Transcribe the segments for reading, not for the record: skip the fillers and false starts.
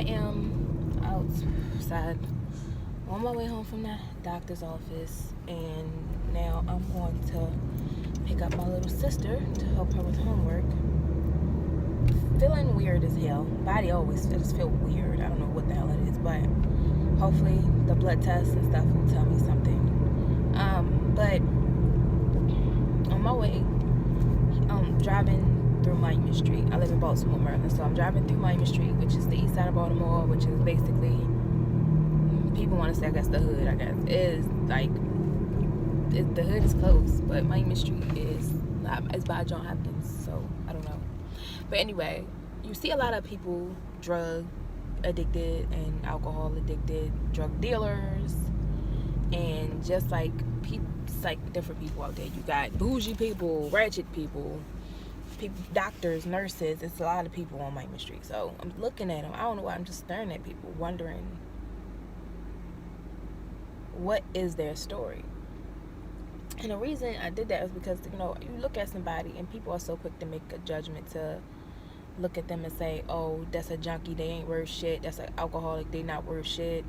I am outside on my way home from the doctor's office, and now I'm going to pick up my little sister to help her with homework. Feeling weird as hell. Body always just feel weird. I don't know what the hell it is, but hopefully the blood tests and stuff will tell me something. But on my way, driving through Miami Street. I live in Baltimore, Maryland, so I'm driving through Miami Street, which is the east side of Baltimore, which is basically, people want to say, I guess, the hood, I guess. Is like, the hood is close, but Miami Street is by John Hopkins, so I don't know. But anyway, you see a lot of people drug addicted and alcohol addicted, drug dealers, and just like people, like different people out there. You got bougie people, ratchet people, doctors, nurses. It's a lot of people on Miami Street. So I'm looking at them. I don't know why. I'm just staring at people, wondering what is their story. And the reason I did that is because, you know, you look at somebody and people are so quick to make a judgment, to look at them and say, oh, that's a junkie, they ain't worth shit. That's an alcoholic, they not worth shit.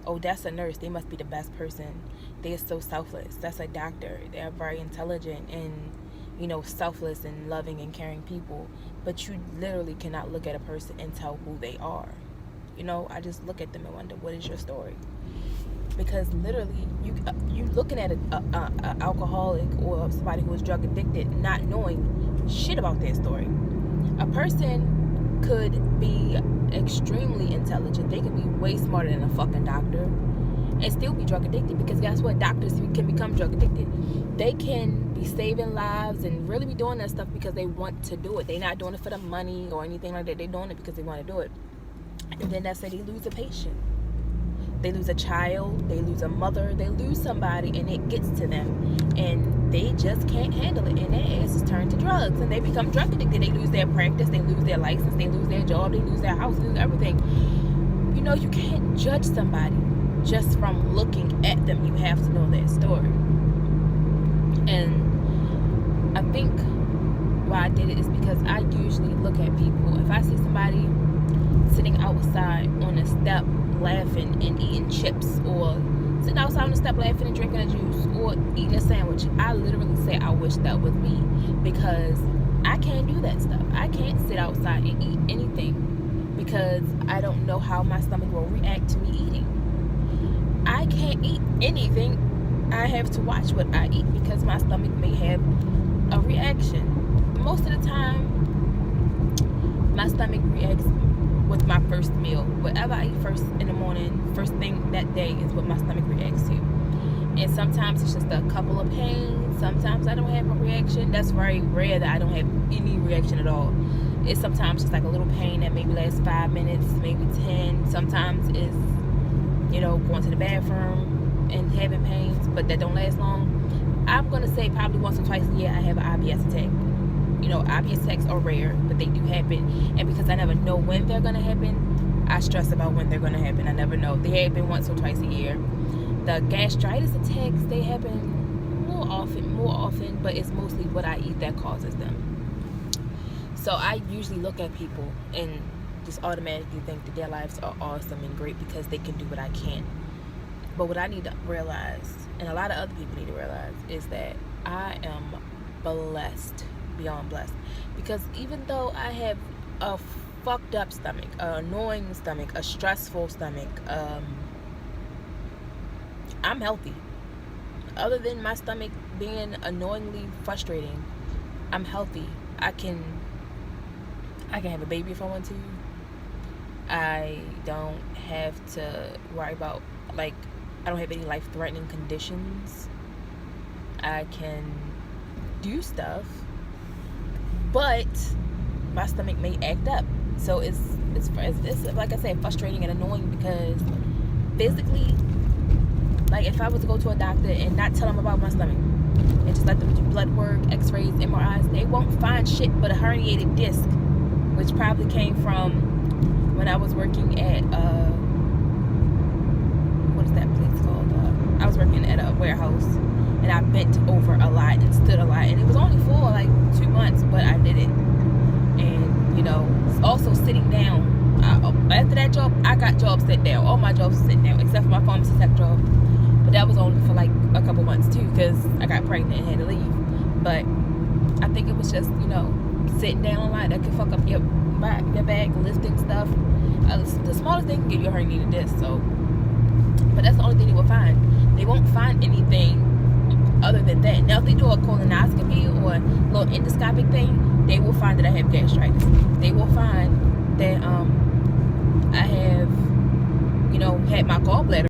Oh, that's a nurse, they must be the best person. They're so selfless. That's a doctor, they're very intelligent and, you know, selfless and loving and caring people. But you literally cannot look at a person and tell who they are. You know, I just look at them and wonder, what is your story? Because literally, you looking at a alcoholic or somebody who is drug addicted, not knowing shit about their story. A person could be extremely intelligent. They could be way smarter than a fucking doctor and still be drug addicted. Because guess what? Doctors can become drug addicted. They can be saving lives and really be doing that stuff because they want to do it. They're not doing it for the money or anything like that. They're doing it because they want to do it. And then that's say they lose a patient. They lose a child, they lose a mother, they lose somebody, and it gets to them, and they just can't handle it, and their ass is turned to drugs, and they become drug addicted. They lose their practice, they lose their license, they lose their job, they lose their house, they lose everything. You know, you can't judge somebody just from looking at them. You have to know their story. And I think why I did it is because I usually look at people. If I see somebody sitting outside on a step laughing and eating chips, or sitting outside on the step laughing and drinking a juice, or eating a sandwich, I literally say I wish that was me, because I can't do that stuff. I can't sit outside and eat anything because I don't know how my stomach will react to me eating. I can't eat anything. I have to watch what I eat because my stomach may have a reaction. Most of the time, my stomach reacts with my first meal. Whatever I eat first in the morning, first thing that day is what my stomach reacts to. And sometimes it's just a couple of pains. Sometimes I don't have a reaction. That's very rare that I don't have any reaction at all. It's sometimes just like a little pain that maybe lasts 5 minutes, maybe 10. Sometimes it's, you know, going to the bathroom and having pains, but that don't last long. I'm going to say probably once or twice a year I have an IBS attack. You know, IBS attacks are rare, but they do happen. And because I never know when they're going to happen, I stress about when they're going to happen. I never know. They happen once or twice a year. The gastritis attacks, they happen more often, but it's mostly what I eat that causes them. So I usually look at people and just automatically think that their lives are awesome and great because they can do what I can't. But what I need to realize, and a lot of other people need to realize, is that I am blessed, beyond blessed. Because even though I have a fucked up stomach, an annoying stomach, a stressful stomach, I'm healthy. Other than my stomach being annoyingly frustrating, I'm healthy. I can have a baby if I want to. I don't have to worry about, like, I don't have any life-threatening conditions. I can do stuff, but my stomach may act up. So it's like I said, frustrating and annoying because physically, like if I was to go to a doctor and not tell them about my stomach and just let them do blood work, x-rays, MRIs, they won't find shit but a herniated disc, which probably came from when I was working at what is that place called? I was working at a warehouse and I bent over a lot and stood a lot, and it was only for like 2 months, but I did it. And you know, also sitting down, after that job, I got jobs sitting down. All my jobs were sitting down, except for my pharmacy tech job. But that was only for like a couple months too, because I got pregnant and had to leave. But I think it was just, sitting down a lot that could fuck up your back, lifting stuff. The smallest thing can give you a herniated disc. So, but that's the only thing they will find. They won't find anything other than that. Now, if they do a colonoscopy or a little endoscopic thing, they will find that I have gastritis. They will find that I have, had my gallbladder